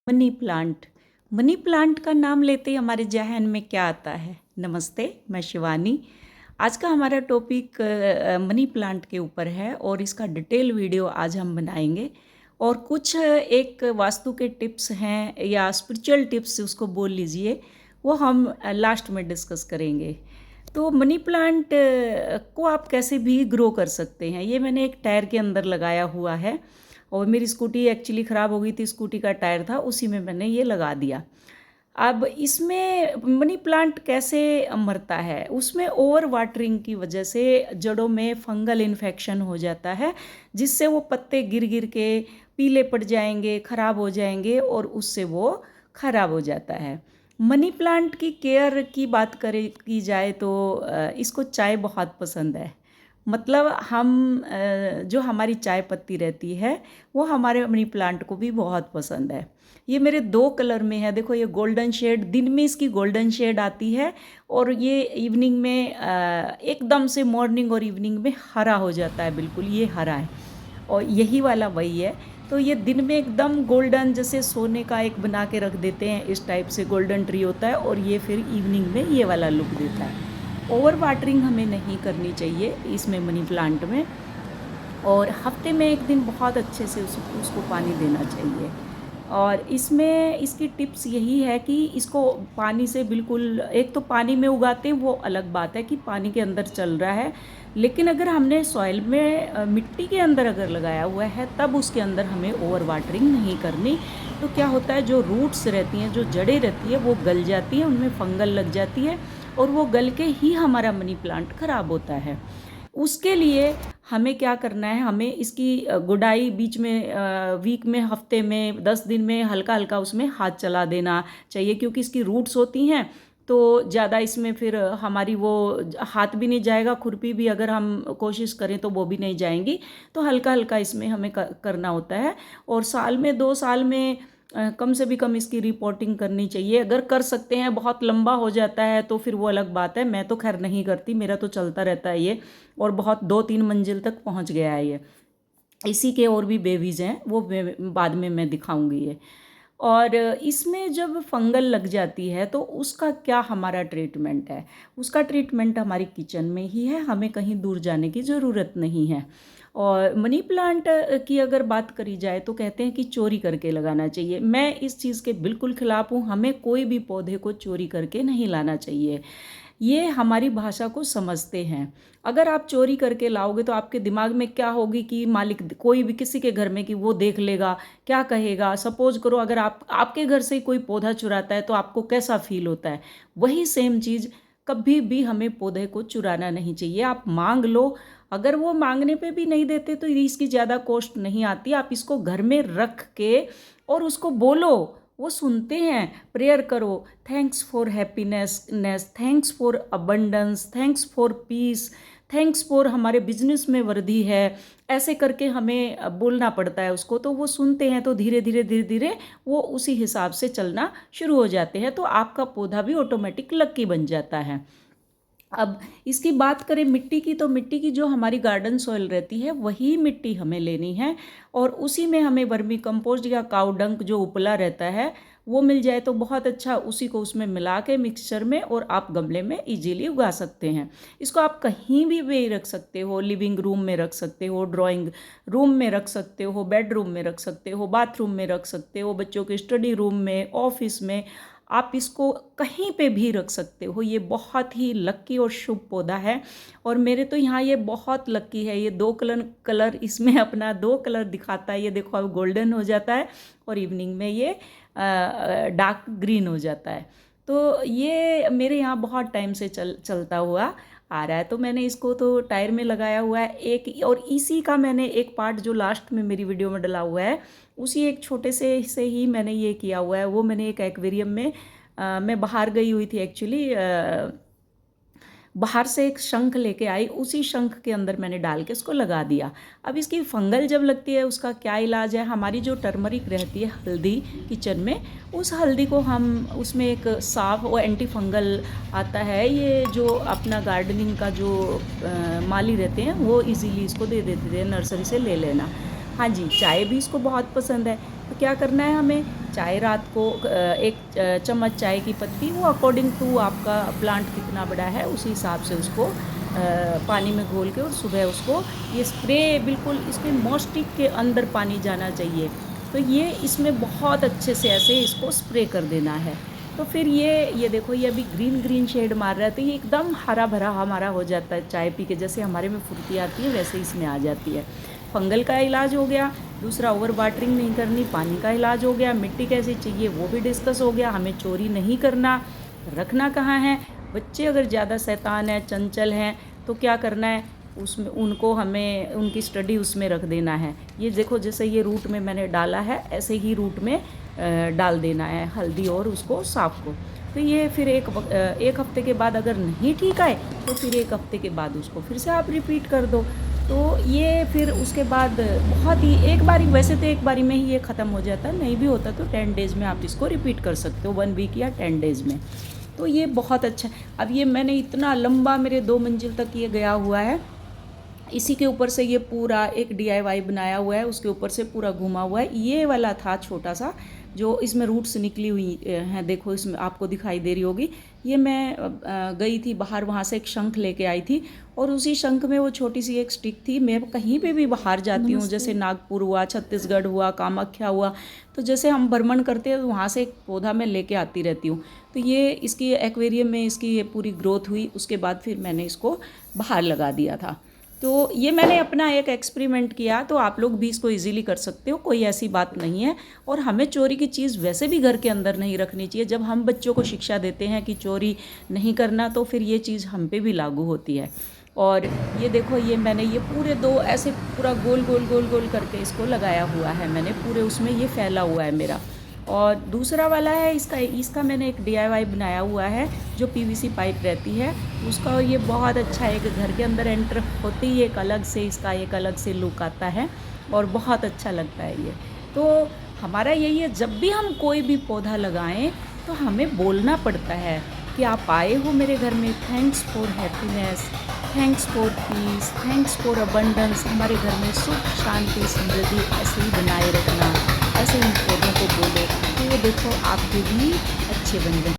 Money plant. Money plant का नाम लेते ही हमारे जहन में क्या आता है? नमस्ते, मैं शिवानी। आज का हमारा टॉपिक मनी प्लांट के ऊपर है और इसका डिटेल वीडियो आज हम बनाएंगे। और कुछ एक वास्तु के टिप्स हैं या स्पिरिचुअल टिप्स उसको बोल लीजिए, वो हम लास्ट में डिस्कस करेंगे। तो मनी प्लांट को आप कैसे भी ग्रो कर सकते हैं। ये मैंने एक टायर के अंदर लगाया हुआ है और मेरी स्कूटी एक्चुअली ख़राब हो गई थी, स्कूटी का टायर था, उसी में मैंने ये लगा दिया। अब इसमें मनी प्लांट कैसे मरता है? उसमें ओवर वाटरिंग की वजह से जड़ों में फंगल इन्फेक्शन हो जाता है, जिससे वो पत्ते गिर गिर के पीले पड़ जाएंगे, ख़राब हो जाएंगे और उससे वो ख़राब हो जाता है। मनी प्लांट की केयर की बात की जाए तो इसको चाय बहुत पसंद है। मतलब हम जो हमारी चाय पत्ती रहती है वो हमारे मनी प्लांट को भी बहुत पसंद है। ये मेरे 2 कलर में है। देखो, ये गोल्डन शेड, दिन में इसकी गोल्डन शेड आती है और ये इवनिंग में एकदम से मॉर्निंग और इवनिंग में हरा हो जाता है। बिल्कुल ये हरा है और यही वाला वही है। तो ये दिन में एकदम गोल्डन, जैसे सोने का एक बना के रख देते हैं, इस टाइप से गोल्डन ट्री होता है और ये फिर इवनिंग में ये वाला लुक देता है। ओवर वाटरिंग हमें नहीं करनी चाहिए इसमें, मनी प्लांट में। और हफ्ते में एक दिन बहुत अच्छे से उसको पानी देना चाहिए। और इसमें इसकी टिप्स यही है कि इसको पानी से बिल्कुल, एक तो पानी में उगाते हैं वो अलग बात है कि पानी के अंदर चल रहा है, लेकिन अगर हमने सॉइल में मिट्टी के अंदर अगर लगाया हुआ है तब उसके अंदर हमें ओवर वाटरिंग नहीं करनी। तो क्या होता है, जो रूट्स रहती हैं, जो जड़ें रहती है, वो गल जाती हैं, उनमें फंगल लग जाती है और वो गल के ही हमारा मनी प्लांट ख़राब होता है। उसके लिए हमें क्या करना है, हमें इसकी गुड़ाई बीच में वीक में, हफ्ते में, 10 दिन में हल्का हल्का उसमें हाथ चला देना चाहिए, क्योंकि इसकी रूट्स होती हैं तो ज़्यादा इसमें फिर हमारी वो हाथ भी नहीं जाएगा, खुरपी भी अगर हम कोशिश करें तो वो भी नहीं जाएंगी। तो हल्का हल्का इसमें हमें करना होता है। और साल में 2 साल में कम से भी कम इसकी रिपोर्टिंग करनी चाहिए। अगर कर सकते हैं, बहुत लंबा हो जाता है तो फिर वो अलग बात है। मैं तो खैर नहीं करती, मेरा तो चलता रहता है ये, और बहुत 2-3 मंजिल तक पहुंच गया है ये। इसी के और भी बेबीज़ हैं, वो बाद में मैं दिखाऊंगी ये। और इसमें जब फंगल लग जाती है तो उसका क्या हमारा ट्रीटमेंट है? उसका ट्रीटमेंट हमारी किचन में ही है, हमें कहीं दूर जाने की ज़रूरत नहीं है। और मनी प्लांट की अगर बात करी जाए तो कहते हैं कि चोरी करके लगाना चाहिए। मैं इस चीज़ के बिल्कुल ख़िलाफ़ हूँ। हमें कोई भी पौधे को चोरी करके नहीं लाना चाहिए। ये हमारी भाषा को समझते हैं। अगर आप चोरी करके लाओगे तो आपके दिमाग में क्या होगी कि मालिक, कोई भी किसी के घर में, कि वो देख लेगा, क्या कहेगा। सपोज करो अगर आपके घर से कोई पौधा चुराता है तो आपको कैसा फील होता है? वही सेम चीज़, कभी भी हमें पौधे को चुराना नहीं चाहिए। आप मांग लो, अगर वो मांगने पे भी नहीं देते तो इसकी ज़्यादा कॉस्ट नहीं आती। आप इसको घर में रख के और उसको बोलो, वो सुनते हैं। प्रेयर करो, thanks for happiness, thanks for abundance, thanks for piece, thanks for हमारे बिजनेस में वृद्धि है। ऐसे करके हमें बोलना पड़ता है उसको, तो वो सुनते हैं। तो धीरे धीरे धीरे धीरे वो उसी हिसाब से चलना शुरू हो जाते हैं। तो आपका पौधा भी ऑटोमेटिक लक्की बन जाता है। अब इसकी बात करें मिट्टी की, तो मिट्टी की जो हमारी गार्डन सॉइल रहती है वही मिट्टी हमें लेनी है और उसी में हमें वर्मी कंपोस्ट या काऊ डंक जो उपला रहता है वो मिल जाए तो बहुत अच्छा। उसी को उसमें मिला के मिक्सचर में और आप गमले में इजीली उगा सकते हैं। इसको आप कहीं भी रख सकते हो, लिविंग रूम में रख सकते हो, ड्राइंग रूम में रख सकते हो, बेडरूम में रख सकते हो, बाथरूम में रख सकते हो, बच्चों के स्टडी रूम में, ऑफिस में, आप इसको कहीं पे भी रख सकते हो। ये बहुत ही लक्की और शुभ पौधा है और मेरे तो यहाँ ये बहुत लक्की है। ये 2 कलर इसमें अपना 2 कलर दिखाता है। ये देखो, अब गोल्डन हो जाता है और इवनिंग में ये डार्क ग्रीन हो जाता है। तो ये मेरे यहाँ बहुत टाइम से चलता हुआ आ रहा है। तो मैंने इसको तो टायर में लगाया हुआ है एक, और इसी का मैंने एक पार्ट जो लास्ट में मेरी वीडियो में डला हुआ है, उसी एक छोटे से ही मैंने ये किया हुआ है। वो मैंने एक एक्वेरियम में मैं बाहर गई हुई थी एक्चुअली, बाहर से एक शंख लेके आई, उसी शंख के अंदर मैंने डाल के उसको लगा दिया। अब इसकी फंगल जब लगती है उसका क्या इलाज है? हमारी जो टर्मरिक रहती है, हल्दी किचन में, उस हल्दी को हम उसमें एक साफ, वो एंटी फंगल आता है। ये जो अपना गार्डनिंग का जो माली रहते हैं वो इजीली इसको दे देते हैं, नर्सरी से ले लेना। हाँ जी, चाय भी इसको बहुत पसंद है। तो क्या करना है हमें, चाय रात को एक चम्मच चाय की पत्ती, वो अकॉर्डिंग टू आपका प्लांट कितना बड़ा है उसी हिसाब से उसको पानी में घोल के और सुबह उसको ये स्प्रे बिल्कुल इसके मॉस्टिक के अंदर पानी जाना चाहिए। तो ये इसमें बहुत अच्छे से ऐसे इसको स्प्रे कर देना है। तो फिर ये देखो ये अभी ग्रीन ग्रीन शेड मार रहा है, तो ये एकदम हरा भरा हमारा हो जाता है। चाय पी के जैसे हमारे में फुर्ती आती है वैसे इसमें आ जाती है। फंगल का इलाज हो गया, दूसरा ओवर वाटरिंग नहीं करनी, पानी का इलाज हो गया, मिट्टी कैसी चाहिए वो भी डिस्कस हो गया, हमें चोरी नहीं करना, रखना कहाँ है। बच्चे अगर ज़्यादा शैतान है, चंचल हैं, तो क्या करना है, उसमें उनको हमें उनकी स्टडी उसमें रख देना है। ये देखो जैसे ये रूट में मैंने डाला है, ऐसे ही रूट में डाल देना है हल्दी और उसको साफ़ को। तो ये फिर एक हफ्ते के बाद अगर नहीं ठीक आए तो फिर एक हफ्ते के बाद उसको फिर से आप रिपीट कर दो। तो ये फिर उसके बाद बहुत ही एक बारी, वैसे तो एक बारी में ही ये ख़त्म हो जाता है, नहीं भी होता तो 10 डेज़ में आप इसको रिपीट कर सकते हो, 1 वीक या 10 डेज़ में। तो ये बहुत अच्छा है। अब ये मैंने इतना लंबा मेरे 2 मंजिल तक ये गया हुआ है, इसी के ऊपर से ये पूरा एक DIY बनाया हुआ है, उसके ऊपर से पूरा घुमा हुआ है। ये वाला था छोटा सा जो इसमें रूट्स निकली हुई हैं, देखो इसमें आपको दिखाई दे रही होगी। ये मैं गई थी बाहर, वहाँ से एक शंख लेके आई थी और उसी शंख में वो छोटी सी एक स्टिक थी। मैं कहीं पे भी बाहर जाती हूँ, जैसे नागपुर हुआ, छत्तीसगढ़ हुआ, कामाख्या हुआ, तो जैसे हम भ्रमण करते हैं तो वहाँ से एक पौधा मैं लेके आती रहती हूँ। तो ये इसकी एक्वेरियम में इसकी ये पूरी ग्रोथ हुई, उसके बाद फिर मैंने इसको बाहर लगा दिया था। तो ये मैंने अपना एक एक्सपेरिमेंट किया, तो आप लोग भी इसको इजीली कर सकते हो, कोई ऐसी बात नहीं है। और हमें चोरी की चीज़ वैसे भी घर के अंदर नहीं रखनी चाहिए। जब हम बच्चों को शिक्षा देते हैं कि चोरी नहीं करना, तो फिर ये चीज़ हम पे भी लागू होती है। और ये देखो ये मैंने ये पूरे 2 ऐसे पूरा गोल गोल गोल गोल करके इसको लगाया हुआ है मैंने, पूरे उसमें ये फैला हुआ है मेरा। और दूसरा वाला है इसका मैंने एक DIY बनाया हुआ है, जो PVC पाइप रहती है उसका, और ये बहुत अच्छा है। एक घर के अंदर एंटर होते ही एक अलग से इसका एक अलग से लुक आता है और बहुत अच्छा लगता है ये। तो हमारा यही है, जब भी हम कोई भी पौधा लगाएं तो हमें बोलना पड़ता है कि आप आए हो मेरे घर में, thanks for happiness, thanks for piece, thanks for abundance. हमारे घर में सुख शांति समृद्धि ऐसे ही बनाए रखना, ऐसे इन पौधों को बोलो, तो ये देखो आपके भी अच्छे बन जाए।